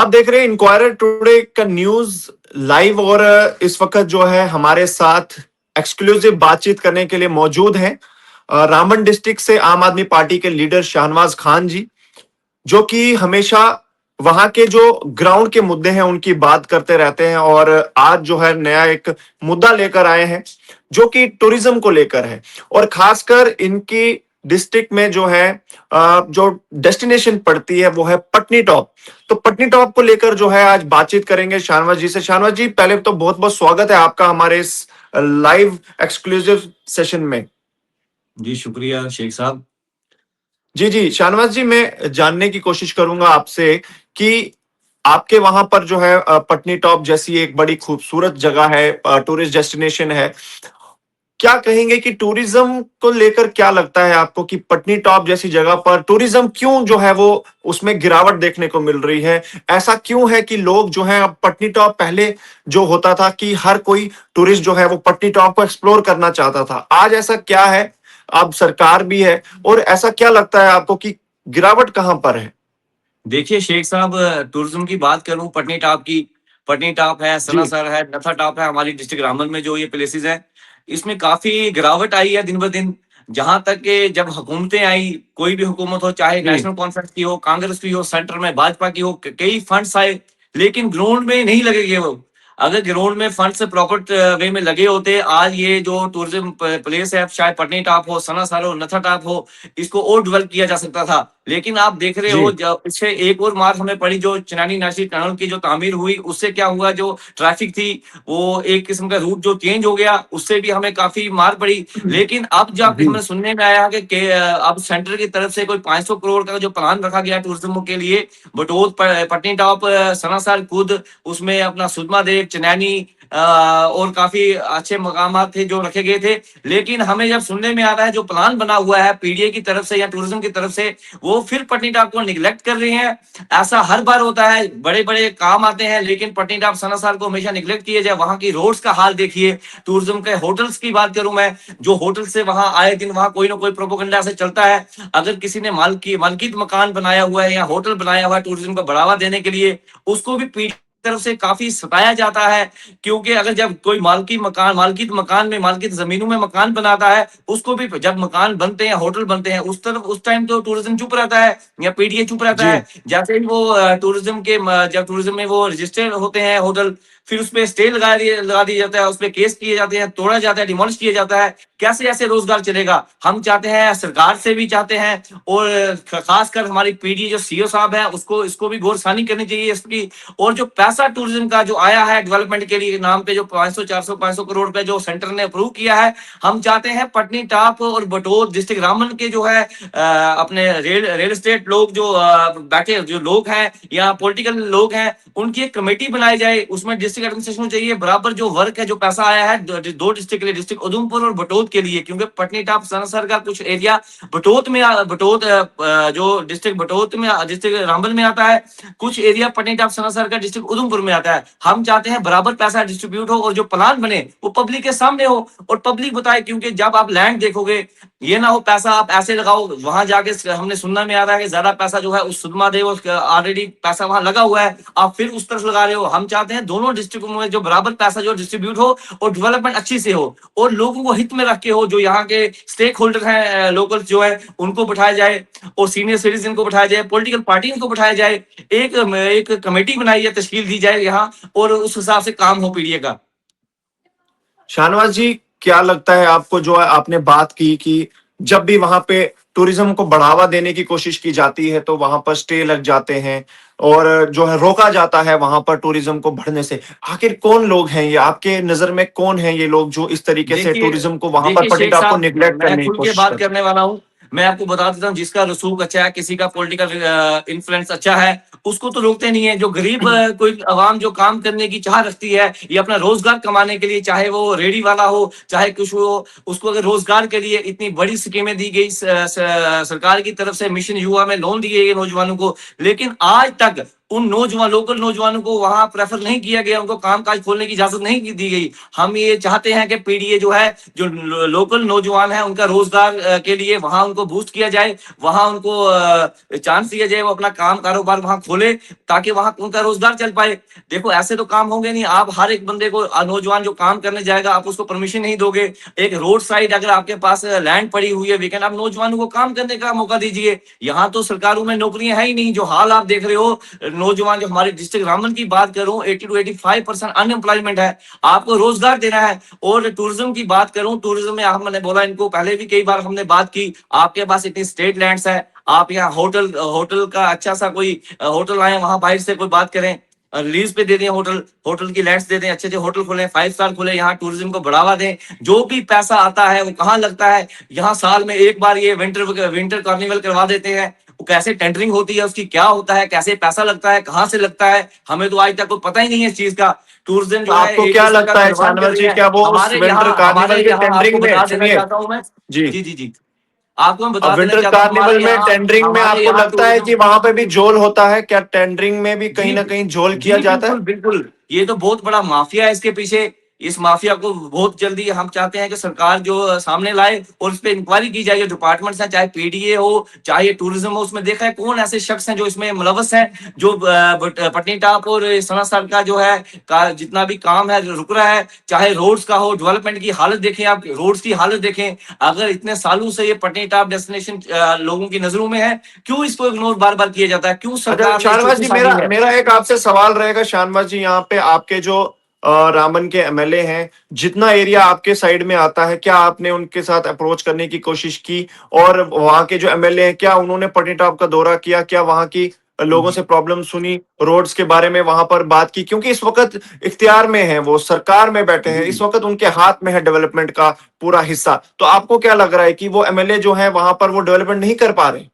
आप देख रहे हैं इंक्वायरर टुडे का न्यूज लाइव। और इस वक्त जो है हमारे साथ एक्सक्लूसिव बातचीत करने के लिए मौजूद हैं रामबन डिस्ट्रिक्ट से आम आदमी पार्टी के लीडर शाहनवाज खान जी, जो कि हमेशा वहां के जो ग्राउंड के मुद्दे हैं उनकी बात करते रहते हैं। और आज जो है नया एक मुद्दा लेकर आए हैं जो कि टूरिज्म को लेकर है। और खासकर इनकी डिस्ट्रिक्ट में जो है जो डेस्टिनेशन पड़ती है वो है पटनी टॉप। तो पटनी टॉप को लेकर जो है आज बातचीत करेंगे शाहनवाज जी से। शाहनवाज जी, पहले तो बहुत बहुत स्वागत है आपका हमारे इस लाइव एक्सक्लूसिव सेशन में। जी शुक्रिया शेख साहब। जी जी शाहनवाज जी, मैं जानने की कोशिश करूंगा आपसे कि आपके वहां पर जो है पटनी टॉप जैसी एक बड़ी खूबसूरत जगह है, टूरिस्ट डेस्टिनेशन है। क्या कहेंगे कि टूरिज्म को लेकर क्या लगता है आपको कि पटनी टॉप जैसी जगह पर टूरिज्म क्यों जो है वो उसमें गिरावट देखने को मिल रही है? ऐसा क्यों है कि लोग जो है अब पटनी टॉप, पहले जो होता था कि हर कोई टूरिस्ट जो है वो पटनी टॉप को एक्सप्लोर करना चाहता था, आज ऐसा क्या है? अब सरकार भी है, और ऐसा क्या लगता है आपको कि गिरावट कहां पर है? देखिए शेख साहब, टूरिज्म की बात करूं पटनी टॉप की, पटनी टॉप है, जी सनासर है, नथा टॉप है, हमारी डिस्ट्रिक्ट रामबन में जो ये प्लेसेस हैं, इसमें काफी गिरावट आई है दिन ब दिन। जहां तक कि जब हुकूमतें आई, कोई भी हुकूमत हो, चाहे जी नेशनल कॉन्फ्रेंस की हो, कांग्रेस की हो, सेंटर में भाजपा की हो, कई फंड्स आए, लेकिन ग्राउंड में नहीं लगेंगे वो। अगर ग्राउंड में फंड्स प्रॉपर वे में लगे होते, आज ये जो टूरिज्म प्लेस है, चाहे पटनी टॉप हो, सनासर हो, नथा टॉप हो, इसको और डेवलप किया जा सकता था। लेकिन आप देख रहे जी हो, जब इससे एक और मार हमें पड़ी, जो चनैनी नासिक टनल की जो तामीर हुई, उससे क्या हुआ, जो ट्रैफिक थी वो एक किस्म का रूट जो चेंज हो गया, उससे भी हमें काफी मार पड़ी। लेकिन अब जब जी हमें सुनने में आया अब सेंटर की तरफ से कोई 500 करोड़ का जो प्लान रखा गया टूरिज्म के लिए, बटोत, पटनी टॉप, सनासर खुद, उसमें अपना सुधमा देव, चनैनी और काफी अच्छे मकामात थे जो रखे गए थे। लेकिन हमें जब सुनने में आ रहा है जो प्लान बना हुआ है पीडीए की तरफ से या टूरिज्म की तरफ से, वो फिर पटनी टॉप को निगलेक्ट कर रहे हैं। ऐसा हर बार होता है, बड़े बड़े काम आते हैं लेकिन पटनी टॉप सनासर को हमेशा निगलेक्ट किया जाए। वहां की रोड्स का हाल देखिए, टूरिज्म के होटल्स की बात करूं मैं, जो होटल से वहां आए दिन वहां कोई ना कोई प्रोपोगंडा से चलता है। अगर किसी ने मालकित मकान बनाया हुआ है या होटल बनाया हुआ है टूरिज्म को बढ़ावा देने के लिए, उसको भी पीडीए तरफ से काफी सताया जाता है। क्योंकि अगर जब कोई मालकित मकान में, मालकित जमीनों में मकान बनाता है, उसको भी जब मकान बनते हैं, होटल बनते हैं, उस टाइम तो टूरिज्म चुप रहता है या पीडीए चुप रहता जी है। जैसे ही वो जब टूरिज्म में वो रजिस्टर्ड होते हैं होटल, फिर उसपे स्टे लगा दिया जाता है, उसपे केस किए जाते हैं, तोड़ा जाता है, डिमोलिश किया जाता है। कैसे ऐसे रोजगार चलेगा? हम चाहते हैं, सरकार से भी चाहते हैं, और खासकर हमारी पीडीए जो सीओ साहब है, उसको इसको भी गौरसानी करनी चाहिए इसकी। और जो पैसा टूरिज्म का जो आया है डेवलपमेंट के लिए नाम पे, जो 500 400 500 करोड़ रुपए जो सेंटर ने अप्रूव किया है, हम चाहते हैं पटनी टॉप और बटोत डिस्ट्रिक्ट रामबन के जो है अपने रियल एस्टेट लोग जो बैठे जो लोग हैं या पॉलिटिकल लोग हैं, उनकी एक कमेटी बनाई जाए। उसमें डिस्ट्रिक्ट एडमिनिस्ट्रेशन चाहिए, बराबर जो वर्क है, जो पैसा आया है दो डिस्ट्रिक्ट के लिए, डिस्ट्रिक्ट उधमपुर और बटोत के लिए, क्योंकि पटनी टॉप सनासर का कुछ एरिया बटोत जो डिस्ट्रिक्ट बटोत में, डिस्ट्रिक्ट रामबन में आता है, कुछ एरिया पटनी टॉप सनासर का डिस्ट्रिक्ट उधमपुर में आता है। हम चाहते हैं बराबर पैसा डिस्ट्रीब्यूट हो और जो प्लान बने वो पब्लिक के सामने हो और पब्लिक बताए। क्योंकि जब आप लैंड देखोगे, ये ना हो पैसा आप ऐसे लगाओ, वहां जाके हमने सुनना में आ रहा है कि ज्यादा पैसा जो है उस सुधमा देव, ऑलरेडी पैसा वहां लगा हुआ है, आप फिर उस तरफ लगा रहे हो। हम चाहते हैं दोनों डिस्ट्रिक्टों में जो बराबर पैसा जो डिस्ट्रीब्यूट हो और डेवलपमेंट अच्छी से हो और लोगों को हित में रख के हो। जो यहाँ के स्टेक होल्डर हैं, लोकल जो है, उनको बिठाया जाए और सीनियर सिटीजन को बिठाया जाए, पॉलिटिकल पार्टी को बिठाया जाए, एक कमेटी बनाई जाए, तश्कील दी जाए यहाँ, और उस हिसाब से काम हो पीडीए का। शाहनवाज जी, क्या लगता है आपको, जो है आपने बात की कि जब भी वहां पे टूरिज्म को बढ़ावा देने की कोशिश की जाती है तो वहां पर स्टे लग जाते हैं और जो है रोका जाता है वहां पर टूरिज्म को बढ़ने से। आखिर कौन लोग हैं ये? आपके नजर में कौन है ये लोग जो इस तरीके से देखिए टूरिज्म को वहां पर देखिए शेख पटिटा को साहब, निगलेक्ट मैं करने की खुल के कोशिश बात करते करने वाला हूँ। मैं आपको बता देता हूँ, जिसका रसूख अच्छा है, किसी का पॉलिटिकल इन्फ्लुएंस अच्छा है, उसको तो रोकते नहीं है। जो गरीब कोई अवाम जो काम करने की चाह रखती है, ये अपना रोजगार कमाने के लिए, चाहे वो रेडी वाला हो, चाहे कुछ हो, उसको अगर रोजगार के लिए इतनी बड़ी स्कीमें दी गई सरकार की तरफ से, मिशन युवा में लोन दिए गए नौजवानों को, लेकिन आज तक उन लोकल नौजवानों को वहां प्रेफर नहीं किया गया, उनको कामकाज खोलने की इजाजत नहीं दी गई। हम ये चाहते हैं कि पीडीए जो है, जो लोकल नौजवान है, उनका रोजगार के लिए वहां उनको बूस्ट किया जाए, वहां उनको चांस दिया जाए, वो अपना काम कारोबार वहां खोले, ताकि वहां उनका रोजगार चल पाए। देखो ऐसे तो काम होंगे नहीं, आप हर एक बंदे को, नौजवान जो काम करने जाएगा, आप उसको परमिशन नहीं दोगे। एक रोड साइड अगर आपके पास लैंड पड़ी हुई है वीकेंड, आप नौजवानों को काम करने का मौका दीजिए। यहाँ तो सरकारों में नौकरियां है ही नहीं। जो हाल आप देख रहे हो, नौजवान जो हमारे डिस्ट्रिक्ट रामबन की बात करूं, 80 to 85% अनएम्प्लॉयमेंट है। आपको रोजगार देना है। और टूरिज्म की बात करूं, टूरिज्म में हमने बोला, इनको पहले भी कई बार हमने बात की, आपके पास इतनी स्टेट लैंड्स है, आप यहाँ होटल होटल का अच्छा सा कोई होटल आए, वहां बाहर से कोई बात करें, लीज पे दे दें, होटल होटल की लैंड्स दे दें, अच्छे अच्छे होटल खोलें, 5 स्टार खोले, यहाँ टूरिज्म को बढ़ावा दें। जो भी पैसा आता है वो कहाँ लगता है? यहाँ साल में एक बार ये विंटर कार्निवल करवा देते हैं। वो कैसे टेंडरिंग होती है, उसकी क्या होता है, कैसे पैसा लगता है, कहाँ से लगता है, हमें तो आज तक कोई पता ही नहीं है इस चीज का। टूरिज्म तो जो है आपको एक क्या किस्म का लगता है निर्माण कर शानवाज रही जी, है क्या वो उस विंटर कार्निवल हमारे के यहाँ आपको टेंडरिंग में, बता देना सुनिए चाहता हूँ मैं। जी, जी जी जी, आपको मैं अब बता देना विंटर चाहता हूँ, कार्निवल में टेंडरिंग में आपको लगता है कि टूरिज्म, वहां पे भी जोल होता है? क्या टेंडरिंग में भी कहीं जी ना कहीं जोल किया जी, जाता है? बिल्कुल बिल्कुल, ये तो बहुत बड़ा माफिया है इसके पीछे। इस माफिया को बहुत जल्दी हम चाहते हैं कि सरकार जो सामने लाए और इस पे इंक्वायरी की जाए। जो डिपार्टमेंट्स हैं, चाहे पीडीए हो, चाहे टूरिज्म हो, उसमें देखा है कौन ऐसे शख्स हैं जो इसमें मुलवस हैं, जो पटनीटाप और सनासर का जो है जितना भी काम है जो रुक रहा है, चाहे रोड्स का हो, डेवलपमेंट की हालत देखें, आप रोड्स की हालत देखें। अगर इतने सालों से ये पटनीटाप डेस्टिनेशन लोगों की नजरों में है, क्यों इसको इग्नोर बार बार किया जाता है? क्यों अच्छा सरकार ने शानवाज चुप्पी जी, साधी मेरा है? मेरा एक आपसे सवाल रहेगा शानवाज जी, यहाँ पे आपके जो रामबन के एमएलए हैं, जितना एरिया आपके साइड में आता है, क्या आपने उनके साथ अप्रोच करने की कोशिश की? और वहां के जो एमएलए हैं, क्या उन्होंने पटनीटॉप का दौरा किया? क्या वहां की लोगों से प्रॉब्लम सुनी, रोड्स के बारे में वहां पर बात की? क्योंकि इस वक्त इख्तियार में है, वो सरकार में बैठे हैं, जी इस वक्त उनके हाथ में है डेवलपमेंट का पूरा हिस्सा। तो आपको क्या लग रहा है कि वो एमएलए जो है वहां पर वो डेवलपमेंट नहीं कर पा रहे?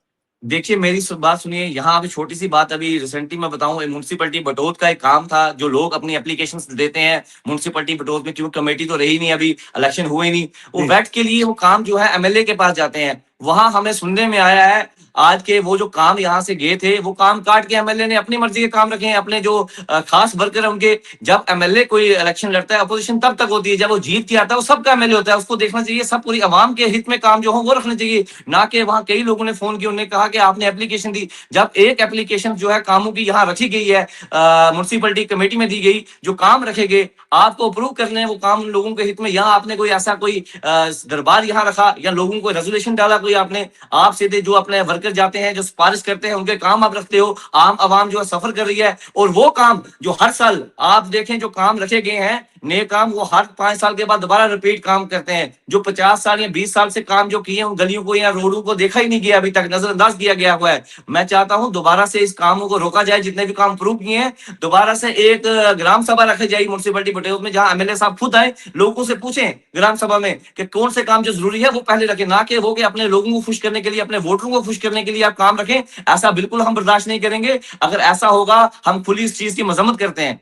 देखिए, मेरी बात सुनिए। यहाँ अभी छोटी सी बात, अभी रिसेंटली मैं बताऊं, म्यूनसिपलिटी बटोत का एक काम था, जो लोग अपनी एप्लीकेशन देते हैं म्यूनसिपलिटी बटोत में, क्योंकि कमेटी तो रही नहीं, अभी इलेक्शन हुए नहीं, वो जी, वेट के लिए वो काम जो है एमएलए के पास जाते हैं। वहां हमें सुनने में आया है, आज के वो जो काम यहाँ से गए थे, वो काम काट के एमएलए ने अपनी मर्जी के काम रखे हैं, अपने जो खास वर्कर है उनके। जब एमएलए कोई इलेक्शन लड़ता है, अपोजिशन तब तक होती है, जब वो जीत के आता है, वो सबका एमएलए होता है, उसको देखना चाहिए सब पूरी आवाम के हित में काम जो हो वो रखना चाहिए। ना कि वहां कई लोगों ने फोन किया, उन्होंने कहा कि आपने एप्लीकेशन दी। जब एक एप्लीकेशन जो है कामों की यहाँ रखी गई है, म्यूनसिपलिटी कमेटी में दी गई, जो काम रखे गए, आपको अप्रूव करने हैं वो काम उन लोगों के हित में। यहाँ आपने कोई ऐसा कोई दरबार यहाँ रखा, या लोगों को रेजोल्यूशन डाला कोई आपने, आप सीधे जो अपने वर्कर जाते हैं, जो सिफारिश करते हैं, उनके काम आप रखते हो। आम आवाम जो है सफर कर रही है, और वो काम जो हर साल आप देखें, जो काम रखे गए हैं नए काम, वो हर 5 साल के बाद दोबारा रिपीट काम करते हैं। जो 50 साल या 20 साल से काम जो किए हैं, उन गलियों को या रोडों को देखा ही नहीं गया, अभी तक नजरअंदाज किया गया हुआ है। मैं चाहता हूं दोबारा से इस कामों को रोका जाए, जितने भी काम अप्रूव किए हैं, दोबारा से एक ग्राम सभा रखी जाए म्यूनसिपलिटी बटेर में, जहां एमएलए साहब खुद आए, लोगों से पूछें ग्राम सभा में कि कौन से काम जो जरूरी है वो पहले रखें, ना कि वो कि अपने लोगों को खुश करने के लिए, अपने वोटरों को खुश करने के लिए आप काम रखें। ऐसा बिल्कुल हम बर्दाश्त नहीं करेंगे। अगर ऐसा होगा, हम खुली इस चीज की मजम्मत करते हैं।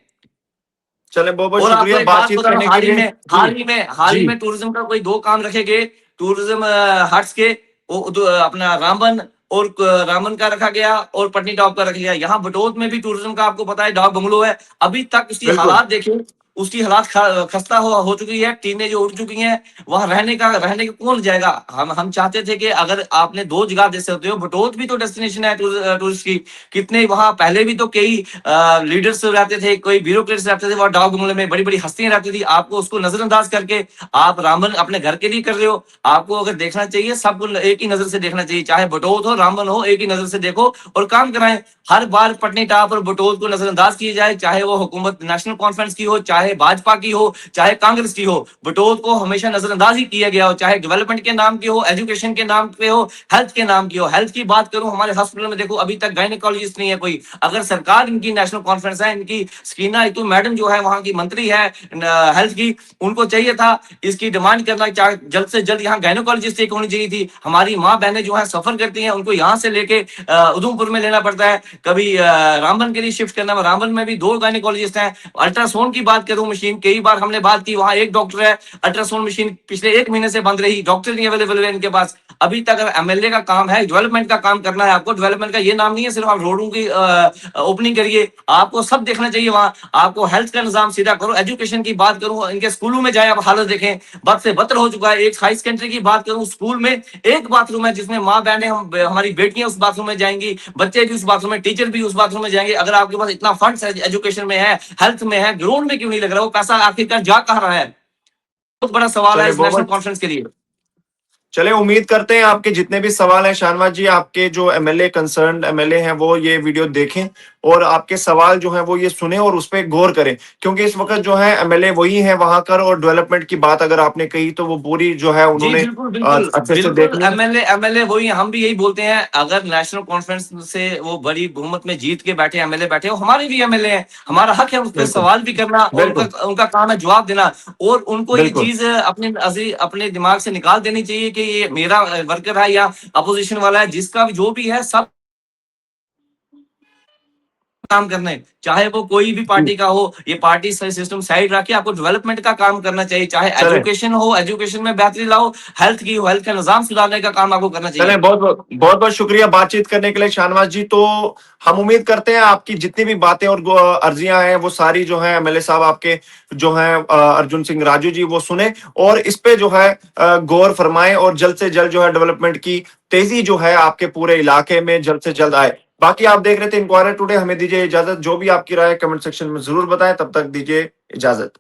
चले बहुत बहुत और आपको शुक्रिया एक बात बातचीत बता रहा हूँ, करने के लिए जी। हाल ही जी, में टूरिज्म का कोई 2 काम रखे गए, टूरिज्म हट्स के, अपना रामबन और रामबन का रखा गया, और पटनी टॉप का रखा गया। यहाँ बटोत में भी टूरिज्म का आपको पता है डाक बंगलो है, अभी तक उसकी बिल्कुल। हालात देखिए, उसकी हालात खस्ता हो चुकी है, टीनें जो उड़ चुकी हैं। वहां रहने का कौन जाएगा? हम चाहते थे कि अगर आपने 2 जगह दे सकते हो, बटोत भी तो डेस्टिनेशन है टूरिस्ट की। कितने वहां पहले भी तो कई लीडर्स रहते थे, कोई ब्यूरोक्रेट्स रहते थे, वहां डाक बंगले में बड़ी बड़ी हस्तियां रहती थी। आपको उसको नजरअंदाज करके आप रामबन अपने घर के लिए कर रहे हो। आपको अगर देखना चाहिए, सबको एक ही नजर से देखना चाहिए, चाहे बटोत हो रामबन हो, एक ही नजर से देखो और काम कराएं। हर बार पटनी टाप और बटोत को नजरअंदाज किया जाए, चाहे वो हुकूमत नेशनल कॉन्फ्रेंस की हो, चाहे भाजपा की हो, चाहे कांग्रेस की हो। बटोत को हमेशा नजरअंदाज ही किया गया हो, चाहे डेवलपमेंट के नाम की हो, एजुकेशन के नाम पे हो, हेल्थ के नाम की हो। हेल्थ की बात करूं, हमारे हॉस्पिटल में देखो अभी तक गायनेकोलॉजिस्ट नहीं है कोई। अगर सरकार, इनकी नेशनल कॉन्फ्रेंस है, इनकी स्कीना इतू मैडम जो है वहां की मंत्री है हेल्थ की, उनको चाहिए था इसकी डिमांड करना, जल्द से जल्द यहाँ गायनेकोलॉजिस्ट एक होनी चाहिए थी। हमारी माँ बहनें जो है सफर करती हैं, उनको यहाँ से लेके उधमपुर में लेना पड़ता है, कभी रामबन के लिए शिफ्ट करना। रामबन में भी 2 गायनेकोलॉजिस्ट हैं। अल्ट्रासाउंड की बात करूं मशीन, कई बार हमने बात की, वहां एक डॉक्टर है, अल्ट्रासाउंड मशीन पिछले 1 महीने से बंद रही, डॉक्टर नहीं अवेलेबल है इनके पास। अभी तक अगर एमएलए का काम है, डेवलपमेंट का काम करना है आपको, डेवलपमेंट का ये नाम नहीं है सिर्फ आप रोडों की ओपनिंग करिए, आपको सब देखना चाहिए। वहां आपको हेल्थ का निजाम सीधा करो। एजुकेशन की बात करूं, इनके स्कूलों में जाए, आप हालत देखें, बद से बदतर हो चुका है। एक हाई सेकेंडरी की बात करूं, स्कूल में एक बाथरूम है जिसमें माँ बहनें, हमारी बेटियां उस बाथरूम में जाएंगी, बच्चे भी उस बाथरूम में, टीचर भी उस बाथरूम में जाएंगे। अगर आपके पास इतना फंड्स एजुकेशन में है, हेल्थ में है, ग्राउंड में क्यों नहीं लग रहा? वो पैसा आखिरकार जा कहाँ रहा है? बहुत बड़ा सवाल है चले इस नेशनल बहुत कॉन्फ्रेंस के लिए। चले उम्मीद करते हैं आपके जितने भी सवाल हैं शाहनवाज जी, आपके जो एमएलए कंसर्न एमएलए हैं वो ये वीडियो देखें और आपके सवाल जो है वो ये सुने और उस पर गौर करें, क्योंकि इस वक्त जो है एमएलए वही है वहां कर, और डेवलपमेंट की बात अगर आपने कही तो वो पूरी जो है जी उन्होंने बिल्कुल बिल्कुल अच्छे से बिल्कुल, देखनी है। एमएलए एमएलए वही, हम भी यही बोलते हैं। अगर नेशनल कॉन्फ्रेंस से वो बड़ी बहुमत में जीत के बैठे एमएलए बैठे हो, हमारे भी एमएलए हैं, हमारा हक है उस पर बिल्कुल सवाल भी करना, और बिल्कुल उनका उनका काम है जवाब देना। और उनको ये बिल्कुल। चीज अपने दिमाग से निकाल देनी चाहिए कि ये मेरा वर्कर है या अपोजिशन वाला है, जिसका जो भी है सब काम करना है, चाहे वो कोई भी पार्टी का हो। ये पार्टी सिस्टम साइड रख के आपको डेवलपमेंट का काम करना चाहिए, चाहे चले एजुकेशन हो, एजुकेशन में बेहतरी लाओ, हेल्थ की हो, हेल्थ का निजाम सुधारने का काम आपको करना चले चाहिए। बहुत बहुत शुक्रिया बातचीत करने के लिए शाहनवाज जी। तो हम उम्मीद करते हैं आपकी जितनी भी बातें और अर्जियां हैं वो सारी जो है एमएलए साहब आपके जो है अर्जुन सिंह राजू जी वो सुने और इस पे जो है गौर फरमाएं, और जल्द से जल्द जो है डेवलपमेंट की तेजी जो है आपके पूरे इलाके में जल्द से जल्द आए। बाकी आप देख रहे थे इंक्वायरर टुडे, हमें दीजिए इजाजत। जो भी आपकी राय कमेंट सेक्शन में जरूर बताएं, तब तक दीजिए इजाजत।